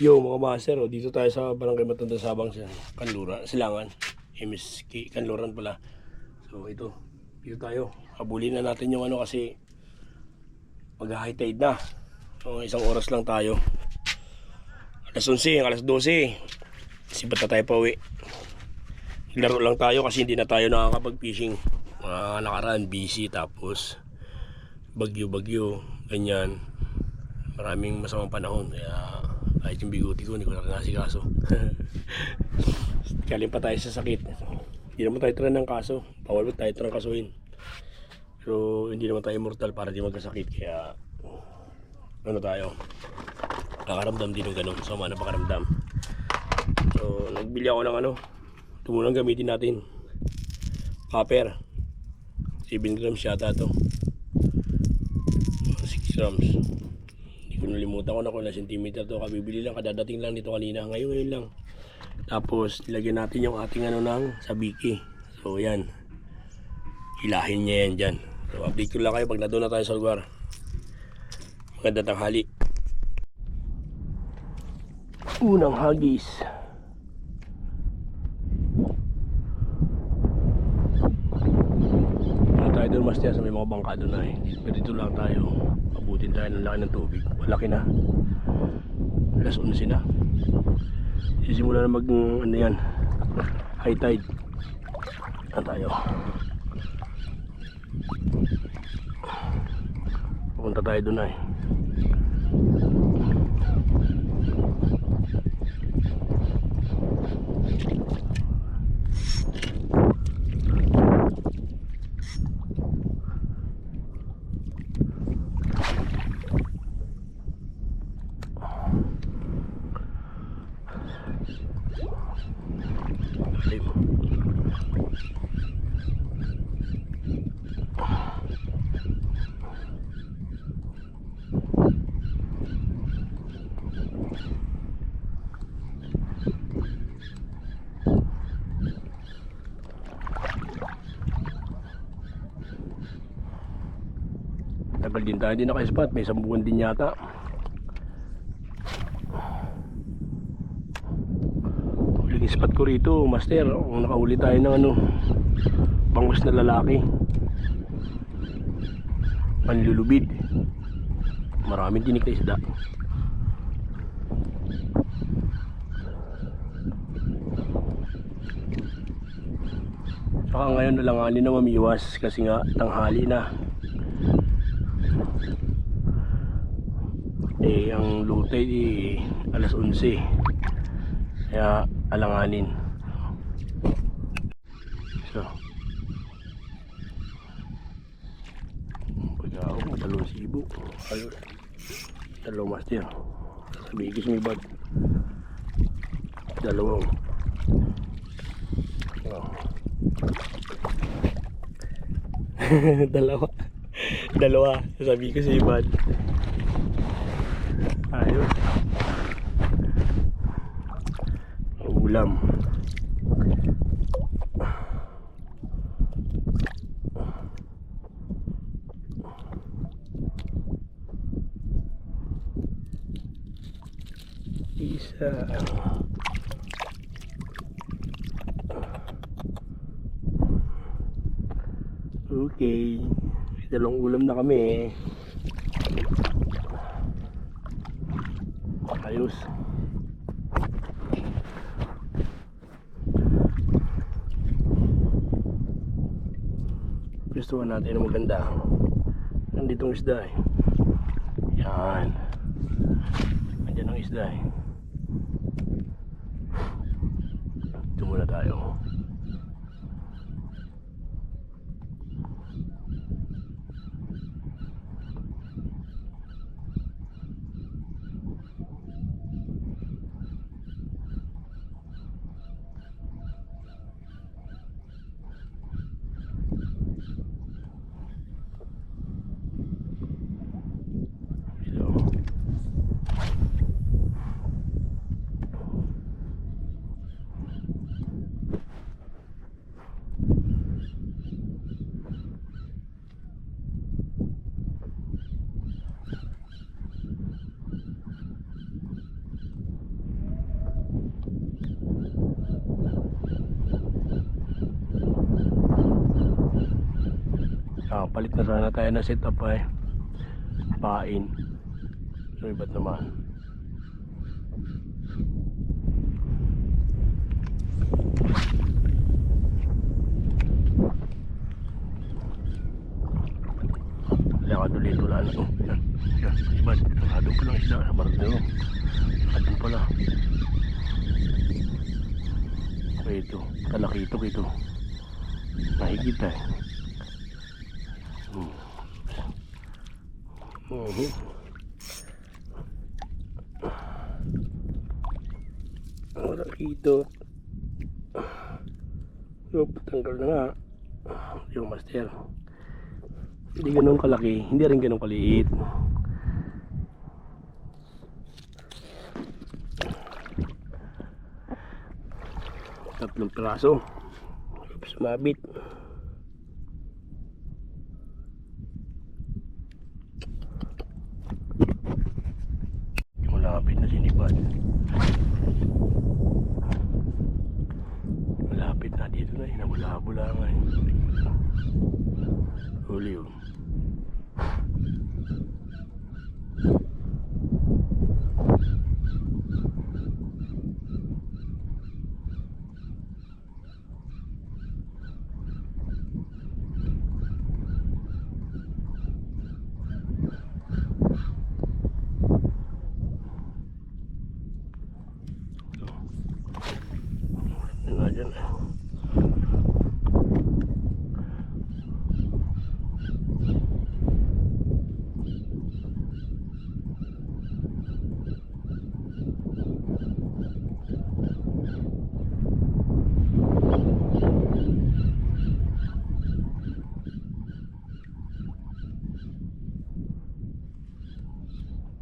Yo mga master, dito tayo sa Barangay Matanda Sabang sa Kanluran, Silangan, MSK, Kanluran pala. So dito tayo. Habulin na natin yung ano kasi mag-high tide na. So isang oras lang tayo. Alas 11, alas 12. Sibat na tayo pa uwi. Laro lang tayo kasi hindi na tayo nakakapag-fishing. Mga nakaraan, busy tapos bagyo-bagyo, ganyan. Maraming masamang panahon kaya kahit yung biguti ko hindi ko na nasikaso. Galing pa tayo sa sakit. Hindi naman tayo tira ng kaso. Bawal ba tayo tira ng kasuhin. Pero hindi naman tayo immortal para di magkasakit. Kaya ano tayo, nakaramdam din ng ganun. Sama na pakaramdam. So nagbili ako ng ano, ito munang gamitin natin. Copper 7 grams yata ito, 6 grams. Kung nalimutan ko na kung na centimeter to, kabibili lang, kadadating lang dito kanina, ngayon lang. Tapos ilagyan natin yung ating ano ng sabiki. So yan, hilahin niya yan dyan. So update ko lang kayo pag nandun na tayo sa lugar. Magandang tanghali. Unang hagis. Ano tayo doon master, sa may mga bangka doon na eh. Pero dito lang tayo, abutin tayo ng laki ng tubig. Malaki na, alas 11 na. Sisimula na mag ano yan, high tide na tayo. Pupunta tayo doon ay. Tagal din tayo, hindi naka-spot, may 10 buwan din yata. Huling spot ko rito master, kung nakahuli tayo ng ano, bangus na lalaki, panlulubid, maraming tinik na isda. Saka ngayon alanganin na mamiwas kasi nga tanghali na. Eh ang low tide alas 11, kaya alanganin. So pag ako dalawang sibo, dalawang master, sabi ko sa may bag, dalawang dalawa sabi ko sa ibad. Ayos, ulam. Isa. Okay, dalawang ulam na kami. Ayos. Gustuhan natin ang maganda. Nanditong isda eh. Yan. Nandiyan ang isda eh. Ito muna tayo. Papalit na sana tayo na setup ay pain. So iba't naman. Lakad ulit wala na to. Yan, iba't. Nakadun pa lang isda. Barat na yun. Nakadun pala. Ito, talakito ito. Nakikita eh. Talakito. Tanggal na nga yung master. Hindi ganun kalaki, hindi rin ganun kaliit. Tatlong piraso. Oops, mabit. Malapit na sinibad. Malapit na dito na, hinabula-bula nga eh. Huli yun.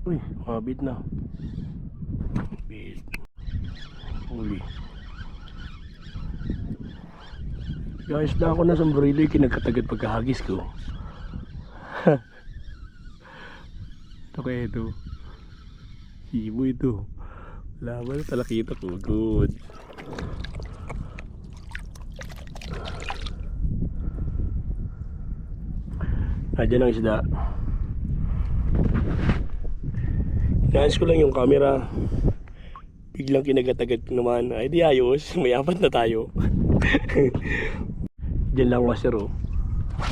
Uy, mabit na. Bit. Huli. Guys, na ako na sombrero yung kinagkatagat pagkahagis ko. Ito kaya ito. Simo ito. Laban, talakita ko. Good. Nandiyan ang isda. Inaayos ko lang yung camera. Biglang kinagatagat naman. Ay di ayos. May apat na tayo. Diyan lang washer oh.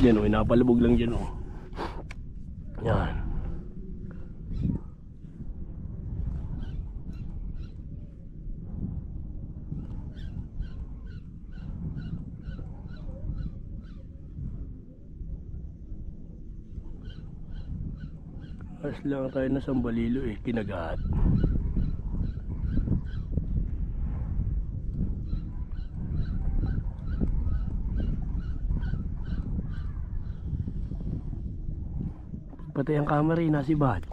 Diyan oh. Inapalubog lang dyan oh. Yan. As lang tayo na Sambalilo eh, kinagat. Patay ang camera eh, nasibad.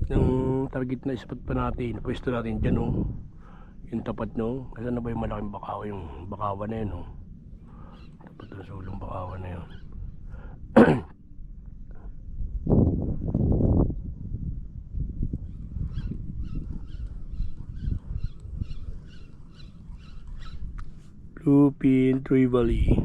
Yung target na spot pa natin, pwesto natin dyan oh. Yung tapat no, kasi na ba yung malaking bakawa, yung bakawa na yun oh. Tapat na sulong bakawa na yun. Bluefin Trevally.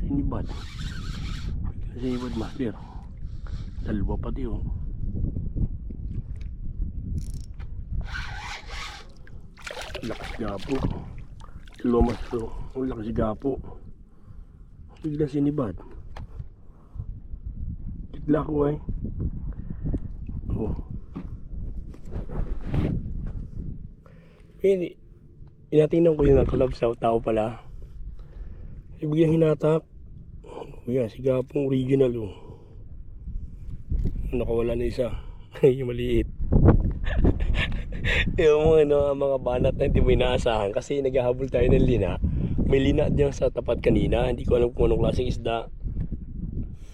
Sinibad. Sinibad master. Dalawa pati oh. Lakas gapo. Dalawa master oh. Ang lakas gapo. Bigla sinibad. Bigla ko eh. Oh. Hindi. Inatingnan ko yung nakalab sa tao pala. Biglang hinatak. Yan, si Gapong original oh. Nakawala na isa. Yung maliit. Yung mga banat na hindi mo inaasahan. Kasi naghahabol tayo ng lina. May lina dyan sa tapat kanina. Hindi ko alam kung anong klaseng isda.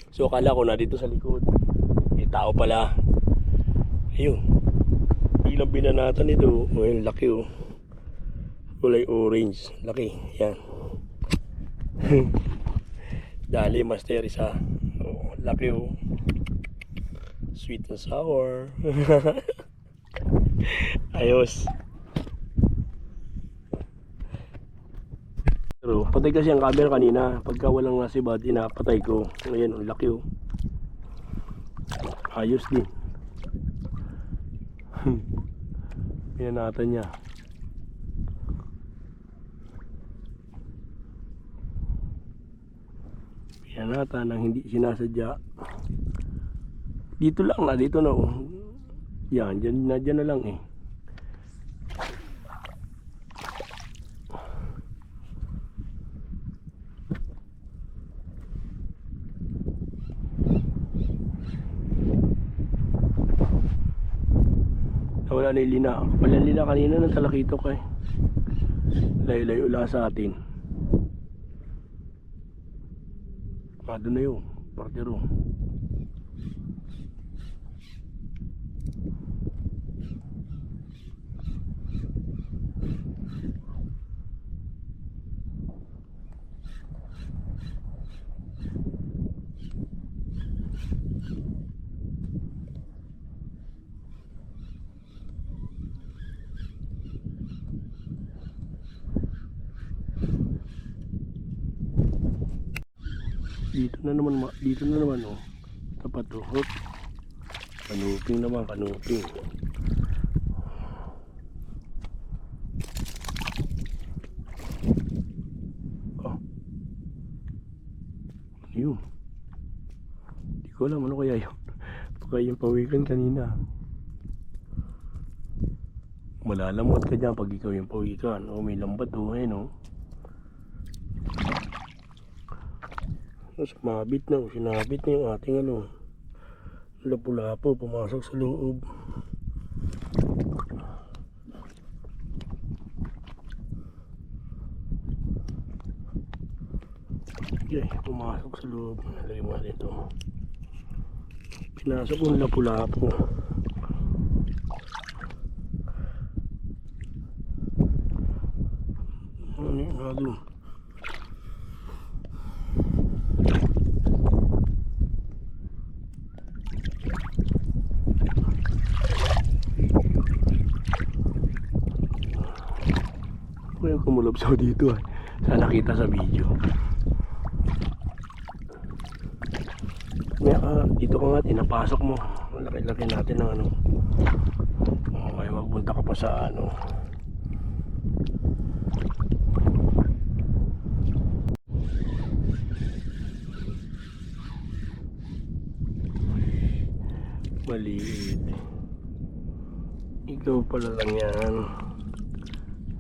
So akala ko na dito sa likod. Tao pala. Ayun. Bilang binanatan ito. Oh, yung laki oh. Kulay orange. Laki. Yan. Dali master isa. Oh, laki oh. Sweet and sour. Ayos. Pero patay kasi ang camera kanina. Pagka walang nasibad, inapatay ko. Ngayon, ang laki oh. Ayos din. Pinanatan niya. Pinanatan nang hindi sinasadya. Dito lang na, dito na oh. Yan, dyan na lang eh. Wala na yung lina. Walang lina kanina ng talakitok eh. Layo-layo lang sa atin. Doon na yun. Partiro. Dito na naman oh. Tapat oh. Hop. Kanuping naman, kanuping. Oh. Yun. Hindi ko alam ano kaya yun. Baka yung pawikan kanina. Malalamot ka dyan pag ikaw yung pawikan. Oh, may lambat oh. Ayun oh. Sumabit na, sinabit na yung ating ano, lapu-lapo, pumasok sa loob. Okay, pumasok sa loob. Lagay mo natin ito. Pinasok yung lapu-lapo. Ano yun natin? Kaya kumulabsaw dito ah. Sana nakita sa video. Kaya dito ka nga, tinapasok mo. Laki-laki natin ng ano. Kaya magpunta ka pa sa ano. Maliit. Ikaw pala lang yan.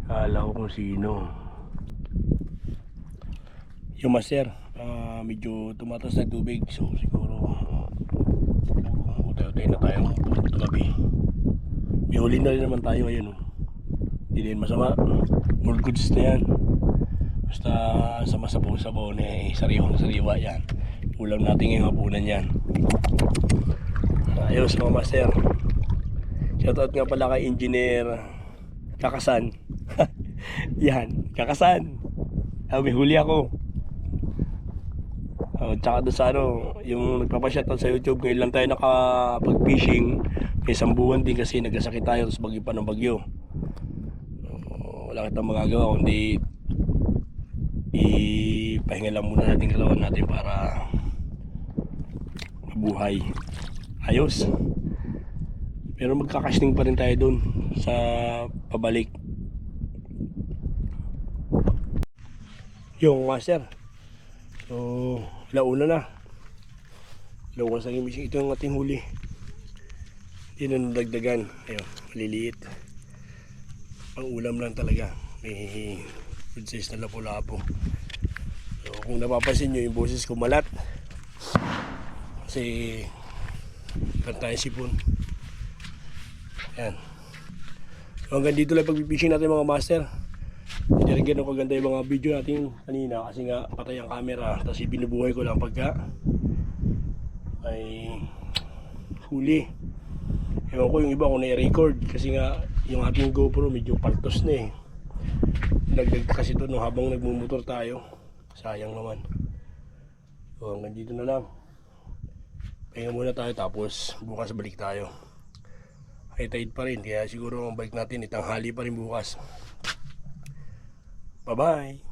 Kala ko kung sino. Yung master, medyo tumatas na tubig. So siguro utay-utay na tayo tumabi. May huli na rin naman tayo. Ayun, hindi din masama. All goods na yan. Basta sama sa sabaw na sariwang sariwa yan. Ulam natin ngayong hapunan yan. Ayos mga master. Shoutout nga pala kay Engineer Kakasan. Yan, Kakasan. May huli ako. Tsaka doon sa ano, yung nagpapashoutout sa YouTube, ngayon lang tayo nakapag-fishing. May isang buwan din kasi nagkasakit tayo, tapos bagyo pa ng bagyo. Wala kitang magagawa kundi ipahinga lang muna natin katawan natin para mabuhay. Ayos. Pero magkakasting pa rin tayo doon sa pabalik. Yung master. So, launa na. Launa sa gimising. Ito yung ating huli. Hindi na nadagdagan. Ayun, maliliit. Pang ulam lang talaga. May good size na lapu-lapo. So, kung napapansin nyo, yung boses ko malat. Kasi, tayo sipon. Yan. So hanggang dito lang pag-fishing natin mga master. Hindi rin ganun kaganda yung mga video natin kanina kasi nga patay ang camera. Tapos binubuhay ko lang pagka ay huli. Ewan ko yung iba kung na-record kasi nga yung ating GoPro medyo paltos na eh. Nagdagdag kasi ito no, habang nagmumotor tayo. Sayang naman. So hanggang dito na lang. Pahinga muna tayo tapos bukas balik tayo. High tide pa rin kaya siguro ang balik natin itanghali pa rin bukas. Bye bye!